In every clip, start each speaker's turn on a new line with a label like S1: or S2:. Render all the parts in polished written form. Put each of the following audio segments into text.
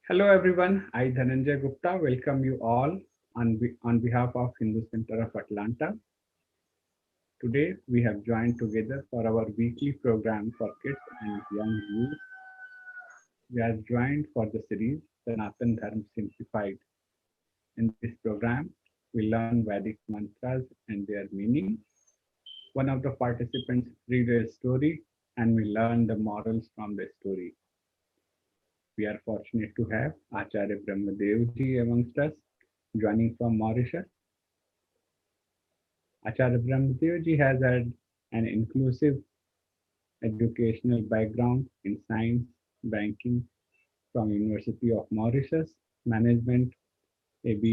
S1: Hello everyone, I Dhananjay Gupta welcome you all on behalf of Hindu Center of Atlanta. Today we have joined together for our weekly program for kids and young youth. We are joined for the series Sanatan Dharm Simplified. In this program, we learn Vedic mantras and their meaning. One of the participants read a story and we learn the morals from the story. We are fortunate to have Acharya Brahmadevji amongst us, joining from Mauritius. Acharya Brahmadevji has had an inclusive educational background in science, banking from University of Mauritius, Management, AB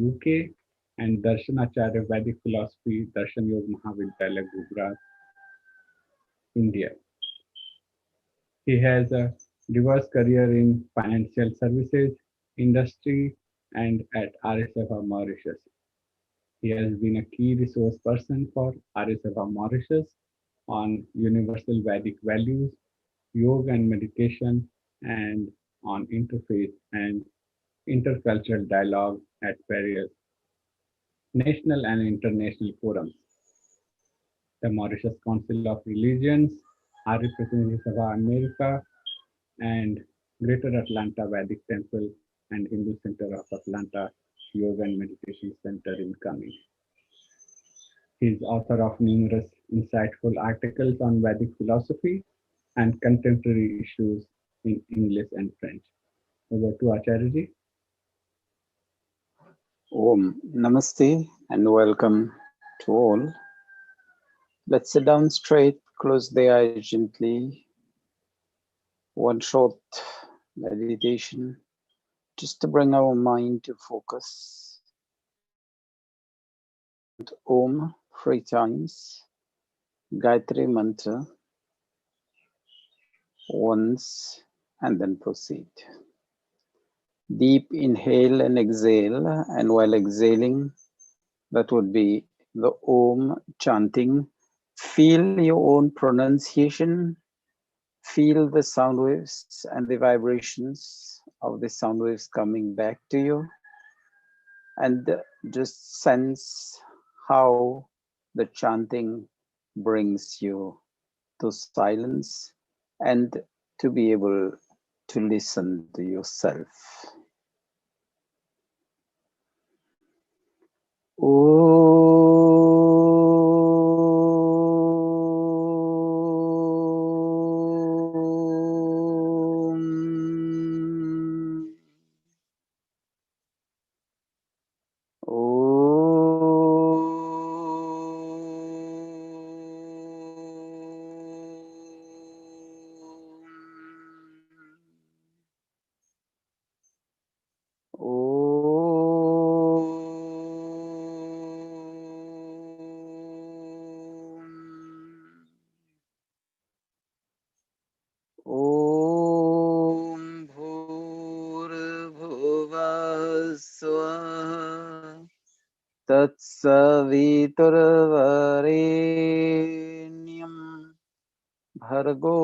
S1: UK, and Darshan Acharya Vedic Philosophy, Darshan Yog Mahavidyalaya, Gujarat, India. He has a diverse career in financial services, industry, and at RSFR Mauritius. He has been a key resource person for RSFR Mauritius on universal Vedic values, yoga and meditation, and on interfaith and intercultural dialogue at various national and international forums. The Mauritius Council of Religions, Arya Pratinishdhi Sabha America, and Greater Atlanta Vedic Temple and Hindu Center of Atlanta Yoga and Meditation Center incoming. He is author of numerous insightful articles on Vedic philosophy and contemporary issues in English and French. Over to Acharya.
S2: Om Namaste and welcome to all. Let's sit down straight, close the eyes gently. One short meditation just to bring our mind to focus. Om 3 times, Gayatri Mantra once, and then proceed. Deep inhale and exhale, and while exhaling, that would be the Om chanting. Feel your own pronunciation, feel the sound waves and the vibrations of the sound waves coming back to you, and just sense how the chanting brings you to silence and to be able to listen to yourself. तत्सवितुर्वरेण्यं भर्गो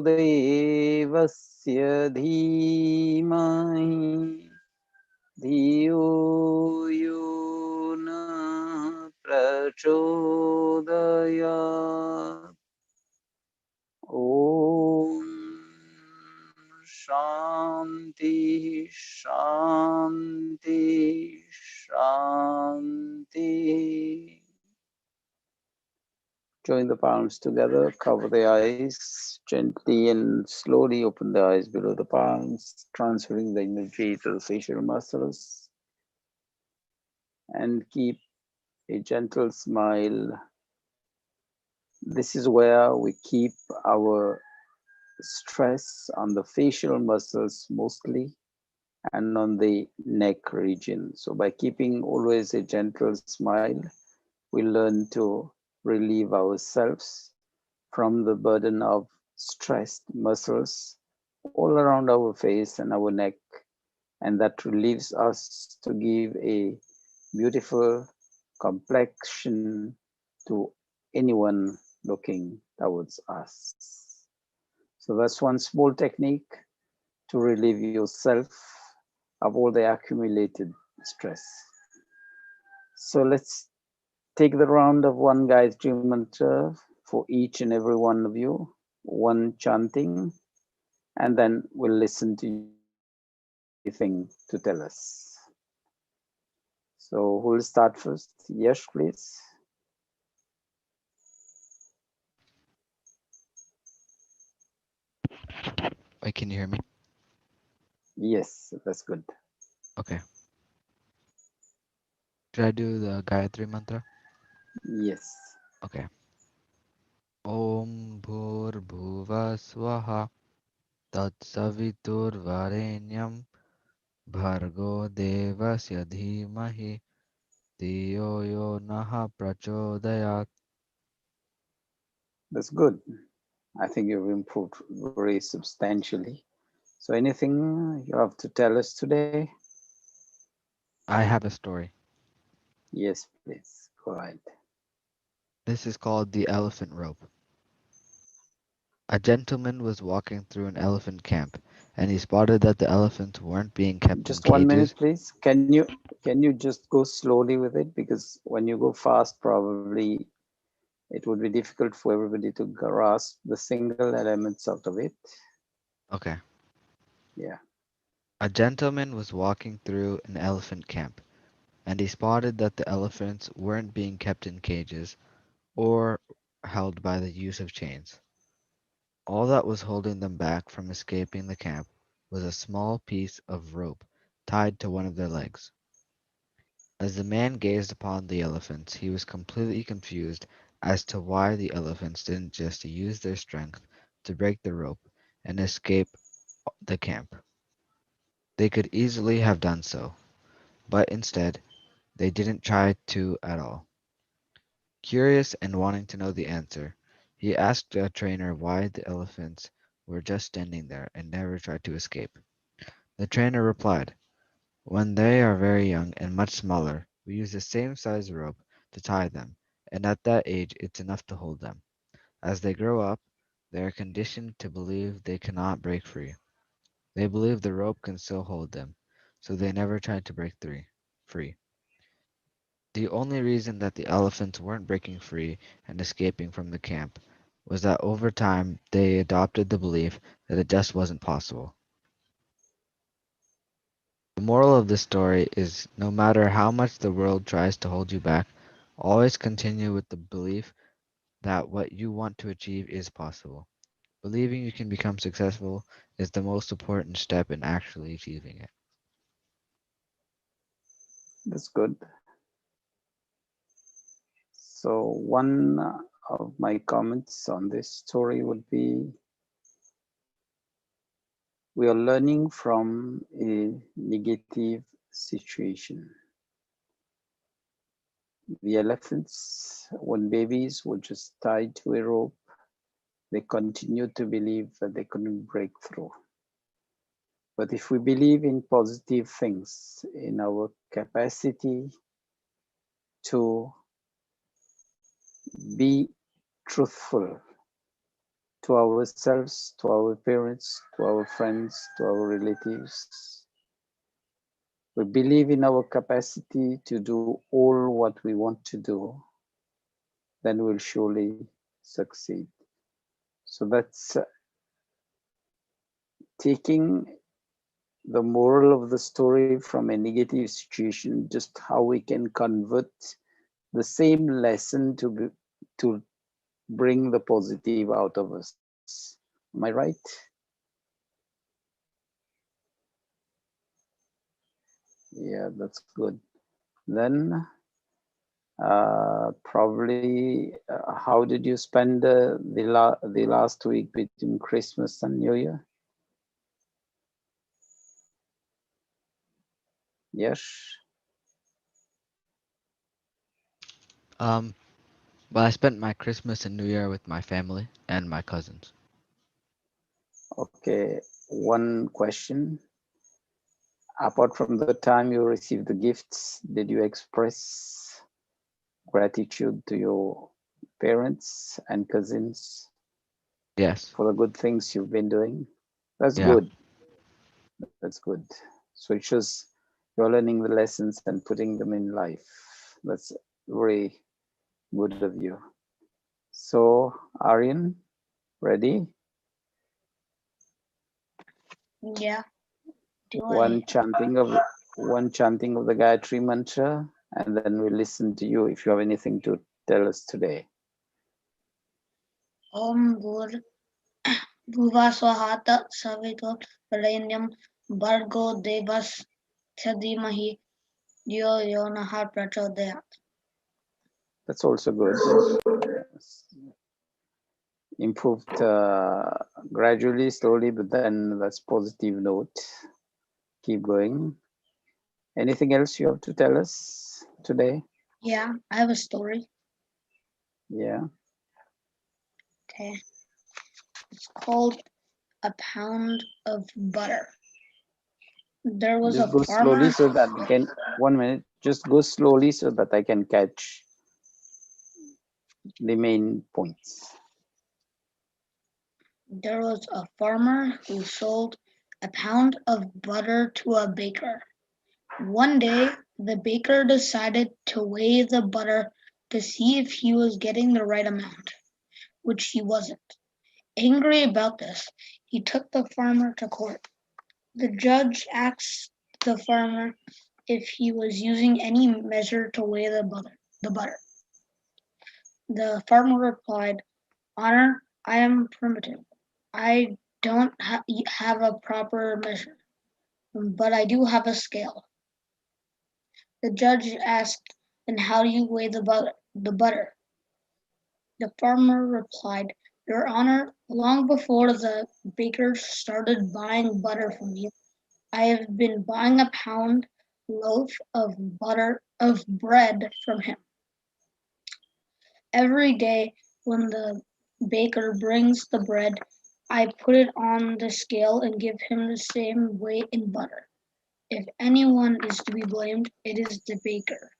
S2: देवस्य धीमहि धियो यो न प्रचोदयात्. Om Shanti Shanti Shanti. Join the palms together, cover the eyes, gently and slowly open the eyes below the palms, transferring the energy to the facial muscles, and keep a gentle smile. This is where we keep our stress on the facial muscles mostly and on the neck region. So by keeping always a gentle smile, we learn to relieve ourselves from the burden of stressed muscles all around our face and our neck, and that relieves us to give a beautiful complexion to anyone looking towards us. So that's one small technique to relieve yourself of all the accumulated stress. So let's take the round of one Gayatri mantra for each and every one of you, one chanting, and then we'll listen to you if you have anything to tell us. So who will start first? Yes, please.
S3: Wait, can you hear me?
S2: Yes, that's good.
S3: Okay. Should I do the Gayatri mantra?
S2: Yes,
S3: Okay. Om Bhur Bhuva Swaha Tat Savitur Bhargo Devasya Dhimahi Dhiyo Yo Naha Prachodayat.
S2: that's good. I think you've improved very substantially. So anything you have to tell us today?
S3: I have a story.
S2: Yes, please. Go ahead.
S3: This is called the elephant rope. A gentleman was walking through an elephant camp, and he spotted that the elephants weren't being kept in
S2: Just 1 minute,
S3: cages.
S2: please. Can you just go slowly with it, because when you go fast, probably it would be difficult for everybody to grasp the single elements out of it.
S3: Okay.
S2: Yeah,
S3: A gentleman was walking through an elephant camp, and he spotted that the elephants weren't being kept in cages or held by the use of chains. All that was holding them back from escaping the camp was a small piece of rope tied to one of their legs. As the man gazed upon the elephants, he was completely confused as to why the elephants didn't just use their strength to break the rope and escape the camp. They could easily have done so, but instead, they didn't try to at all. Curious and wanting to know the answer, he asked the trainer why the elephants were just standing there and never tried to escape. The trainer replied, "When they are very young and much smaller, we use the same size rope to tie them, and at that age it's enough to hold them. As they grow up, they are conditioned to believe they cannot break free. They believe the rope can still hold them, so they never try to break free. The only reason that the elephants weren't breaking free and escaping from the camp was that over time they adopted the belief that it just wasn't possible. The moral of this story is no matter how much the world tries to hold you back, always continue with the belief that what you want to achieve is possible. Believing you can become successful is the most important step in actually achieving it.
S2: that's good. So one of my comments on this story would be, we are learning from a negative situation. The elephants, when babies, were just tied to a rope. They continued to believe that they couldn't break through. But if we believe in positive things, in our capacity to be truthful to ourselves, to our parents, to our friends, to our relatives, we believe in our capacity to do all what we want to do, then we'll surely succeed. So that's taking the moral of the story from a negative situation, just how we can convert the same lesson to bring the positive out of us. Am I right? Yeah, that's good. Then probably, how did you spend the last week between Christmas and New Year? Yes.
S3: Um, but I spent my Christmas and New Year with my family and my cousins.
S2: Okay. One question. Apart from the time you received the gifts, did you express gratitude to your parents and cousins
S3: Yes.
S2: for the good things you've been doing? That's
S3: Yeah.
S2: good. That's good. So it shows you're learning the lessons and putting them in life. That's very good of you. So Aryan, ready?
S4: Yeah. Do
S2: One
S4: I?
S2: chanting of the Gayatri mantra, and then we'll listen to you if you have anything to tell us today.
S4: Om Bhur Bhuva Swahata Savito Varenyam Bhargo Devas Chadimahi Yo Yonaha Prachodayat.
S2: That's also good. Improved gradually, slowly, but then that's positive note. Keep going. Anything else you have to tell us today?
S4: Yeah, I have a story.
S2: Yeah.
S4: Okay. It's called A Pound of Butter. There was a
S2: Just go slowly
S4: farmer.
S2: so that I can, 1 minute, just go slowly so that I can catch the main points.
S4: There was a farmer who sold a pound of butter to a baker. One day, the baker decided to weigh the butter to see if he was getting the right amount, which he wasn't. Angry about this, he took the farmer to court. The judge asked the farmer if he was using any measure to weigh the butter. The farmer replied, "Honor, I am primitive. I don't have a proper measure, but I do have a scale." The judge asked, "Then how do you weigh the butter?" The farmer replied, "Your Honor, long before the baker started buying butter from you, I have been buying a pound loaf of bread from him. Every day when the baker brings the bread, I put it on the scale and give him the same weight in butter. If anyone is to be blamed, it is the baker."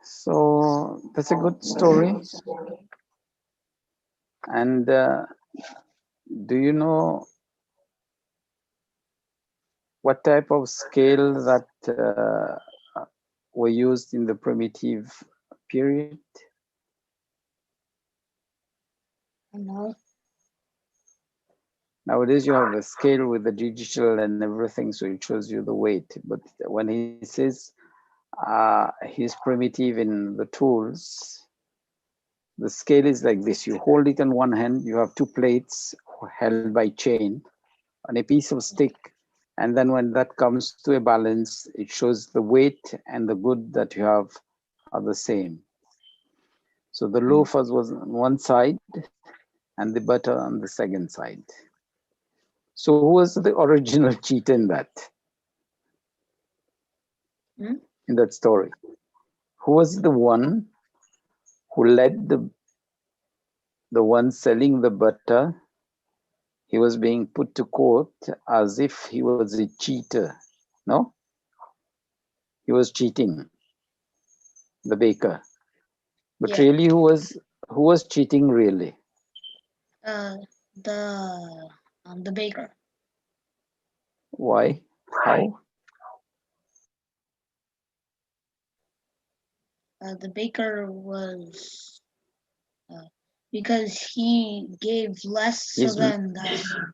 S2: So that's a good story. And do you know what type of scale that were used in the primitive period?
S4: No.
S2: Nowadays, you have a scale with the digital and everything, so it shows you the weight. But when he says he's primitive in the tools, the scale is like this. You hold it in one hand, you have two plates held by chain on a piece of stick. And then when that comes to a balance, it shows the weight and the good that you have are the same. So the loaf was on one side and the butter on the second side. So who was the original cheat in that?
S4: Hmm?
S2: In that story? Who was the one who led the one selling the butter? He was being put to court as if he was a cheater. No? He was cheating, the baker. But
S4: Yeah.
S2: really who was cheating really?
S4: Uh, the the baker.
S2: Why? How?
S4: The baker was because he gave less,
S2: His
S4: so then the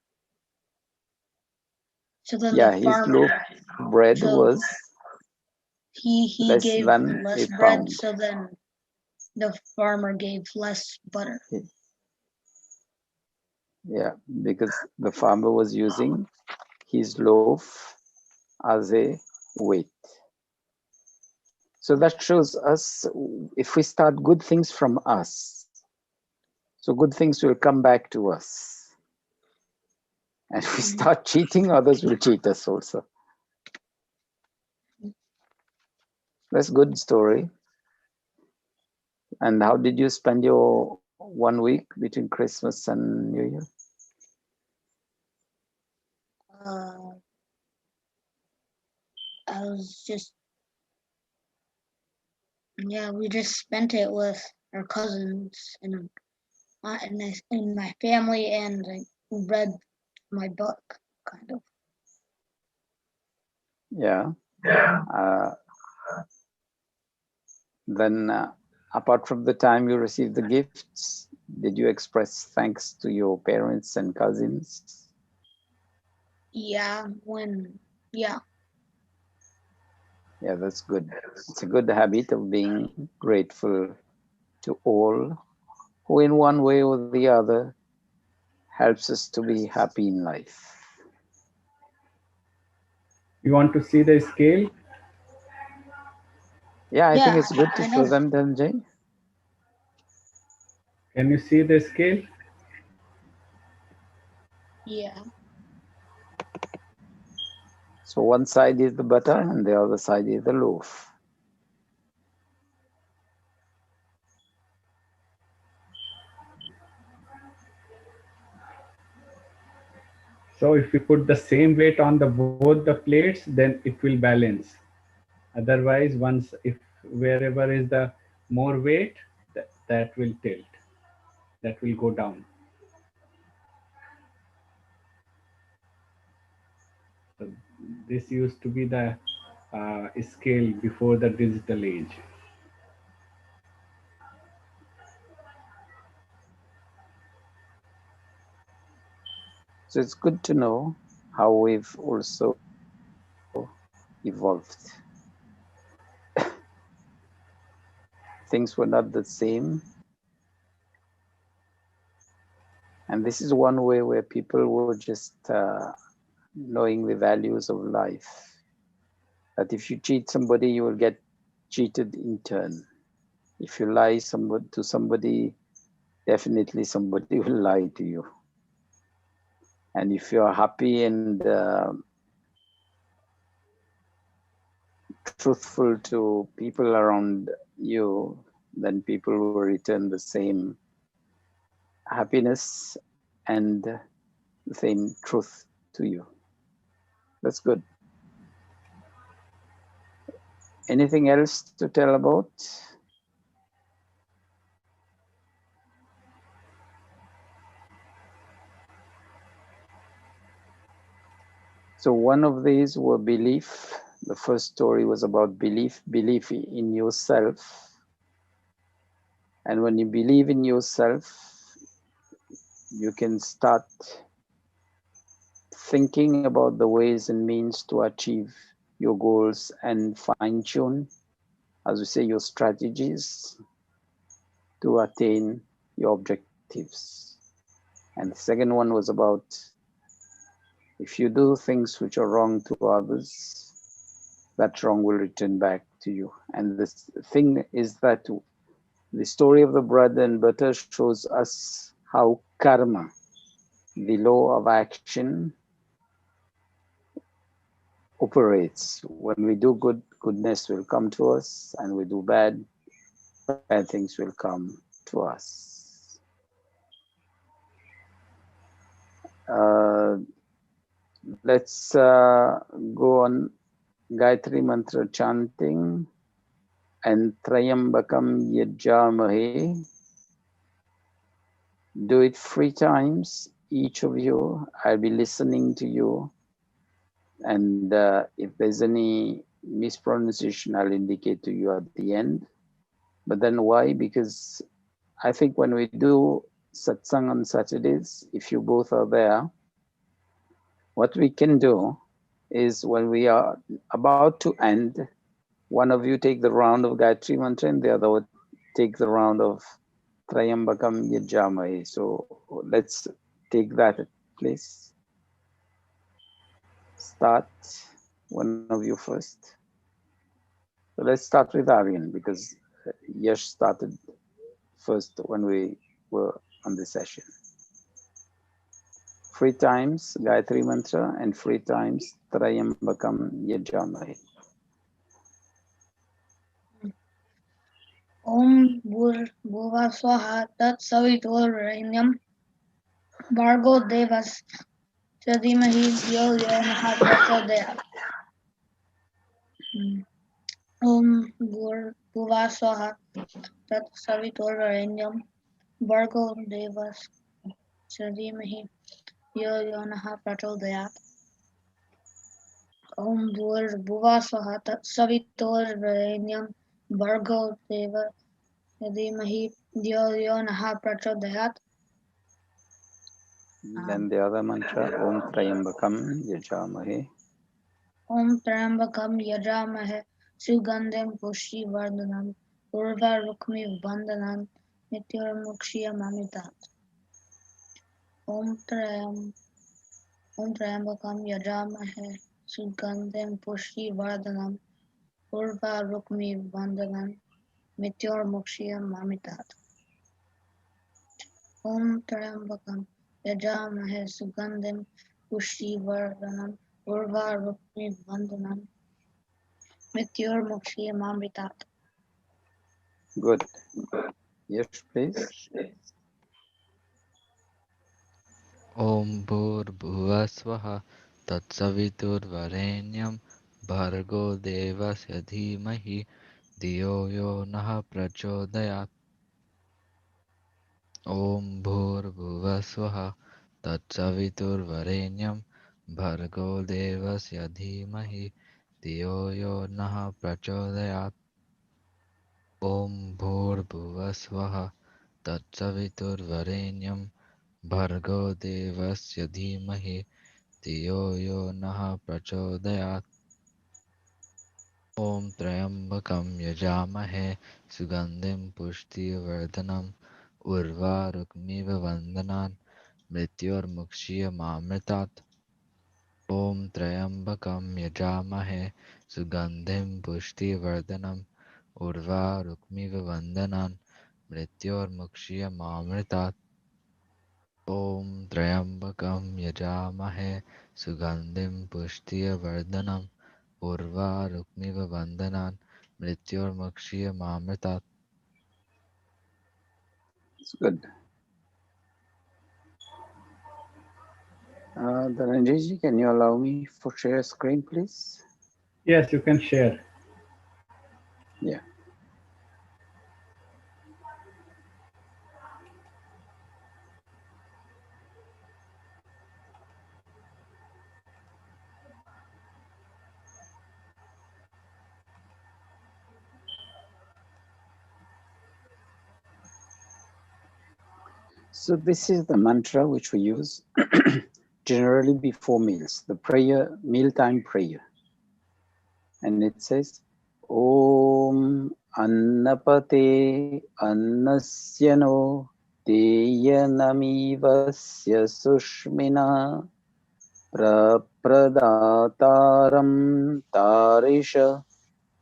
S2: yeah, his
S4: farmer,
S2: loaf of bread was
S4: so he
S2: less
S4: gave
S2: than a
S4: less bread,
S2: pound.
S4: so then the farmer gave less butter.
S2: Yeah, because the farmer was using his loaf as a weight. So that shows us if we start good things from us, so good things will come back to us. And if we start cheating, others will cheat us also. That's a good story. And how did you spend your 1 week between Christmas and New Year?
S4: Uh, I was just we just spent it with our cousins, and in my family, and I read my book, kind of.
S2: Yeah. Uh, then, apart from the time you received the gifts, did you express thanks to your parents and cousins?
S4: Yeah, yeah,
S2: Yeah, that's good. It's a good habit of being grateful to all who, in one way or the other, helps us to be happy in life.
S1: You want to see the scale?
S2: Yeah, I think
S4: yeah,
S2: it's good to
S4: I
S2: show
S4: know.
S2: them, Dhananjay.
S1: Can you see the scale?
S4: Yeah,
S2: So one side is the butter and the other side is the loaf.
S1: So if you put the same weight on the both the plates, then it will balance. Otherwise, once if wherever is the more weight, that will tilt, that will go down. So this used to be the scale before the digital age.
S2: So it's good to know how we've also evolved. Things were not the same. And this is one way where people were just knowing the values of life. That if you cheat somebody, you will get cheated in turn. If you lie to somebody, definitely somebody will lie to you. And if you are happy and truthful to people around you, then people will return the same happiness and the same truth to you. That's good. Anything else to tell about? So one of these were belief. The first story was about belief in yourself. And when you believe in yourself, you can start thinking about the ways and means to achieve your goals and fine tune, as we say, your strategies to attain your objectives. And the second one was about if you do things which are wrong to others, that wrong will return back to you. And the thing is that the story of the bread and butter shows us how karma, the law of action, operates. When we do good, goodness will come to us, and we do bad, bad things will come to us. Uh, let's go on Gayatri Mantra chanting and Trayambakam Yajamahe. Do it 3 times, each of you. I'll be listening to you. And if there's any mispronunciation, I'll indicate to you at the end. But then why? Because I think when we do satsang on Saturdays, if you both are there, what we can do is when we are about to end, one of you take the round of Gayatri Mantra and the other would take the round of Trayambakam Yajamahe. So let's take that, please. Start, one of you first. So let's start with Aryan because Yash started first when we were on the session. 3 times Gayatri Mantra and 3 times Trayambakam Yajamahe.
S4: Om Bhuva Swaha Tat Saviturvrenyam Bhargo Devas Chadimahi Dhyo Yo Naha Prachodayat. Om Bhuva Swaha Tat Saviturvrenyam भर्गो देवस्य धीमहि यो यो नः प्रचोदयात् ॐ भूर्भुवः स्वः तत्सवितुर्वरेण्यं भर्गो देवस्य धीमहि यो यो नः प्रचोदयात्.
S2: Then the other mantra, Om Trayambakam Yajamahe.
S4: ॐ त्र्यम्बकं यजामहे सुगन्धिं पुष्टिवर्धनम् उर्वारुकमिव बन्धनान् मृत्युर्मुक्षीयमामृतात्. ॐ त्र्यम्बकं यजामहे सुगन्धिं पुष्टिवर्धनम् उर्वारुकमिव बन्धनान् मृत्युर्मुक्षीयमामृतात्. ॐ त्र्यम्बकं यजामहे सुगन्धिं पुष्टिवर्धनम् उर्वारुकमिव बन्धनान् मृत्युर्मुक्षीयमामृतात्.
S2: Good. Yes, please.
S3: ॐ भूर्भुवस्वः तत्सवितुर्वरेण्यं भर्गो देवस्य धीमहि धियो यो नः प्रचोदयात्. ॐ भूर्भुवस्वः तत्सवितुर्वरेण्यं भर्गो देवस्य धीमहि धियो यो नः प्रचोदयात्. ॐ भूर्भुवस्वः तत्सवितुर्वरेण्यं भर्गो देवस्य धीमहि धियो यो नः प्रचोदयात्. ॐ त्र्यम्बकं यजामहे सुगन्धिं पुष्टिवर्धनम् उर्वारुकमिव बन्धनान् मृत्योर्मुक्षीयमामृतात्. ॐ त्र्यम्बकं यजामहे सुगन्धिं पुष्टिवर्धनम् उर्वारुकमिव बन्धनान् मृत्योर्मुक्षीयमामृतात्. ॐ त्र्यम्बकं यजामहे सुगन्धिं पुष्टिवर्धनम् उर्वारुकमिव बन्धनान् मृत्योर्मुक्षीयमामृतात्.
S2: It's good. Dhananjay, can you allow me for share screen, please?
S1: Yes, you can share.
S2: Yeah. So this is the mantra which we use generally before meals, the prayer, mealtime prayer. And it says, Om Annapate Annasyano Deyanamivasya Sushmina Prapradataram Tarisha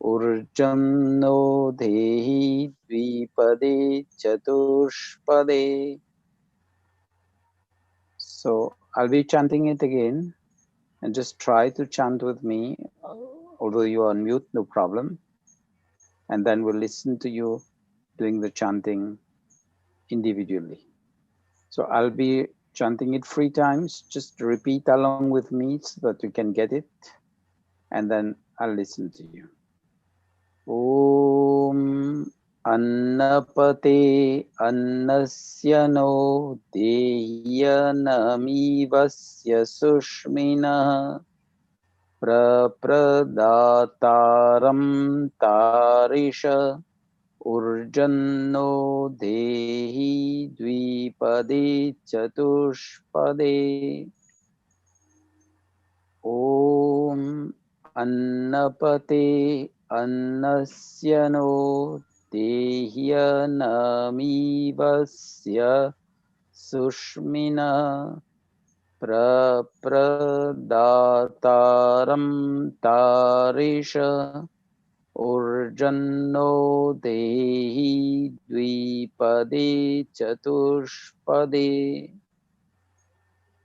S2: Urjam no Dehi Dvipade Chatushpade. So I'll be chanting it again and just try to chant with me, although you are on mute, no problem. And then we'll listen to you doing the chanting individually. So I'll be chanting it 3 times. Just repeat along with me so that you can get it. And then I'll listen to you. Om Annapate Annasya no Deyanamivasya Sushmina Prapradataram Tarisha Urjanno Dehi Dvipade Chatushpade. Om Annapate Annasya no Dehyanamivasya Sushmina Prapradataram Tarisha Urjanno Dehi Dvipade Chatushpade.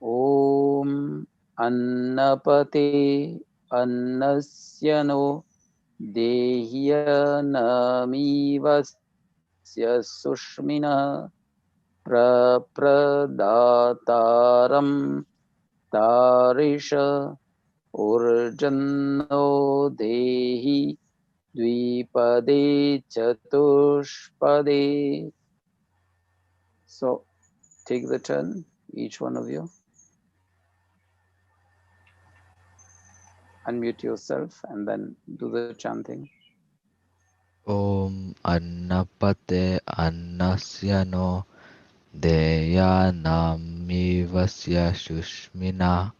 S2: Om Annapate Annasya no Dehyanamivasya Sushmina Prapradataram Tarisha Urjanno Dehi Dvipade Chatushpade. So take the turn, each one of you. Unmute yourself and then do the chanting.
S3: Om Annapate Annasyano Deyanamivasya Shushmina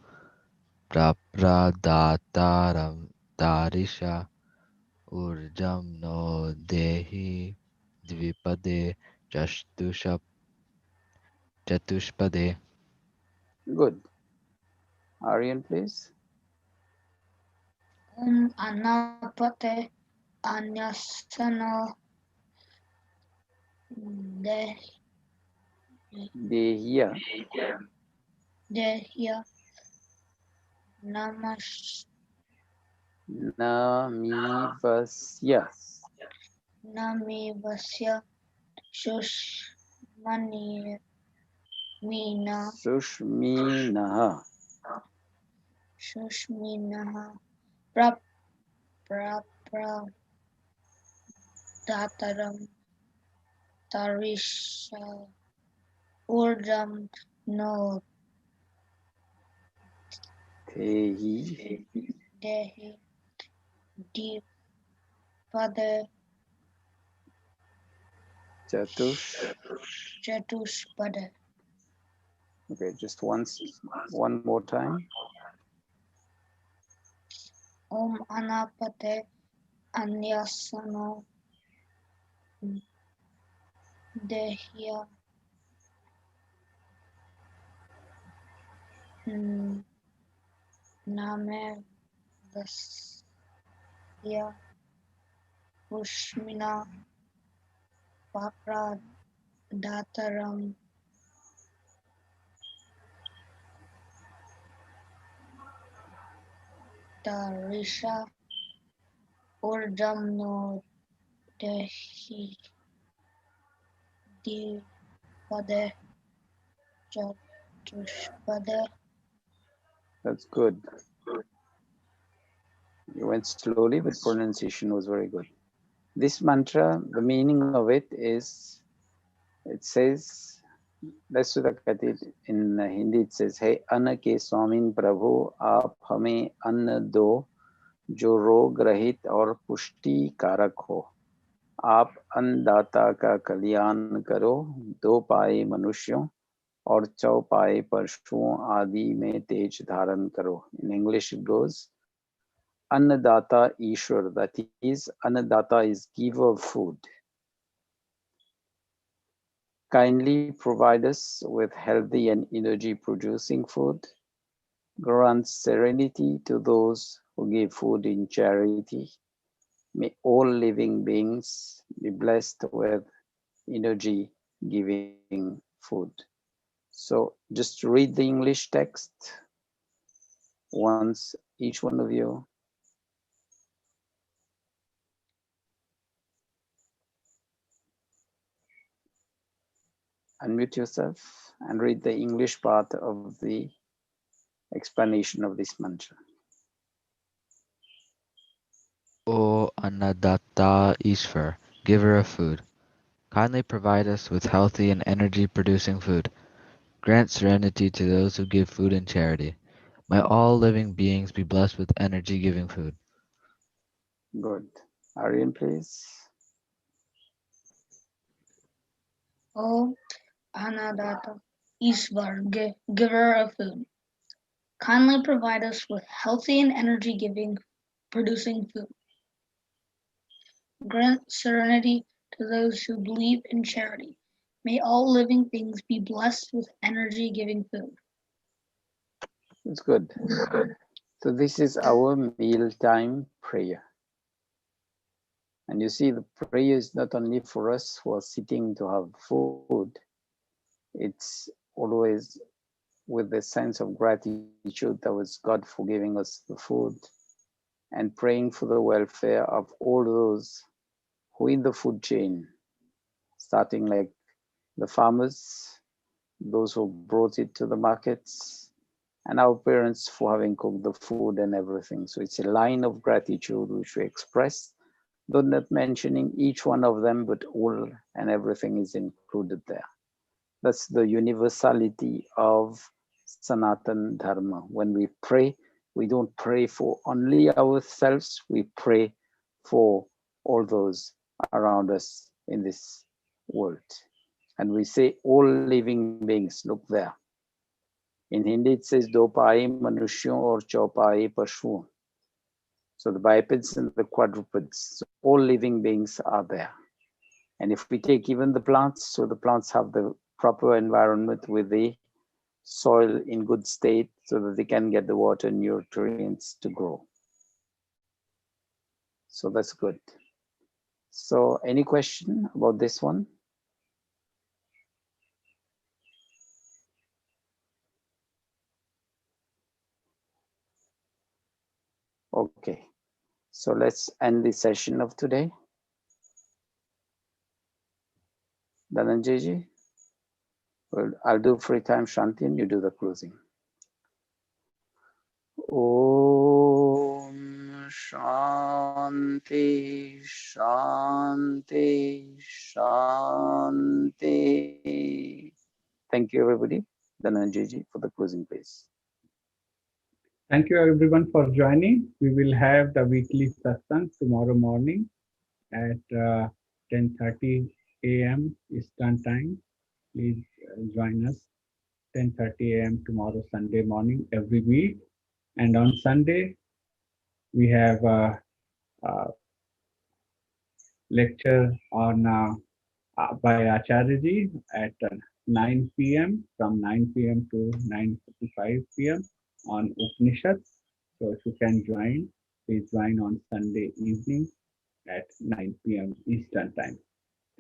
S3: Prapradataram Tarisha Urjam no Dehi Dvipade Chatushap Chatushpade.
S2: Good. Aryan, please.
S4: Anapate Anyasano De
S2: Dehya
S4: Dehya Namash
S2: namivasya
S4: Nami Vasya Shushmani Mina
S2: sushminaha
S4: Shushminaha Prapra Dataram Tarisha Urdam no
S2: tehi
S4: Dehi Dipade
S2: chatush.
S4: Chatushpada.
S2: Okay, just one more time.
S4: Om Anapate Anyasano Dehya Name Vasya Pushmina Papra Dataram Tarisha Urdam no Dehi Dipade Chatushpada.
S2: That's good. You went slowly, but pronunciation was very good. This mantra, the meaning of it is, it says, let's do the Katir in Hindi. It says, "Hey Anna ke Swamin Prabhu, aap hame anna do जो रोग रहित और पुष्टि कारक हो। आप अन्नदाता का कल्याण करो, दो पाए मनुष्यों और चौपाए पशुओं आदि में तेज धारण करो." In English it goes, Annadata Ishwar, that is, Annadata is giver of food. Kindly provide us with healthy and energy producing food. Grant serenity to those who give food in charity. May all living beings be blessed with energy giving food. So just read the English text once, each one of you. Unmute yourself and read the English part of the explanation of this mantra.
S3: O Annadatta Ishvar, giver of food, kindly provide us with healthy and energy producing food. Grant serenity to those who give food in charity. May all living beings be blessed with energy giving food.
S2: Good. Aryan, please.
S4: O Anadata Ishvar, giver of food, kindly provide us with healthy and energy giving producing food. Grant serenity to those who believe in charity. May all living things be blessed with energy giving food.
S2: It's good. So this is our mealtime prayer. And you see, the prayer is not only for us who are sitting to have food, it's always with the sense of gratitude towards God for giving us the food and praying for the welfare of all those who in the food chain, starting like the farmers, those who brought it to the markets, and our parents for having cooked the food and everything. So it's a line of gratitude which we express, though not mentioning each one of them, but all and everything is included there. That's the universality of Sanatan Dharma. When we pray, we don't pray for only ourselves, we pray for all those around us in this world. And we say, all living beings, look there. In Hindi, it says, Dopai Manushyon or Chopai Pashun. So the bipeds and the quadrupeds, so all living beings are there. And if we take even the plants, so the plants have the proper environment with the soil in good state so that they can get the water and nutrients to grow. So that's good. So any question about this one? Okay, so let's end the session of today. Dhananjayji, well, I'll do free time, Shanti, and you do the closing. Om Shanti Shanti Shanti. Thank you, everybody. Dhananjayji for the closing, please.
S1: Thank you everyone for joining. We will have the weekly satsang tomorrow morning at 10:30 a.m. Eastern Time. Please join us 10:30 a.m. tomorrow Sunday morning every week. And on Sunday, we have a lecture on by Acharyaji at 9 p.m. from 9 p.m. to 9:45 p.m. on Upanishads. So if you can join, please join on Sunday evening at 9 p.m. Eastern Time.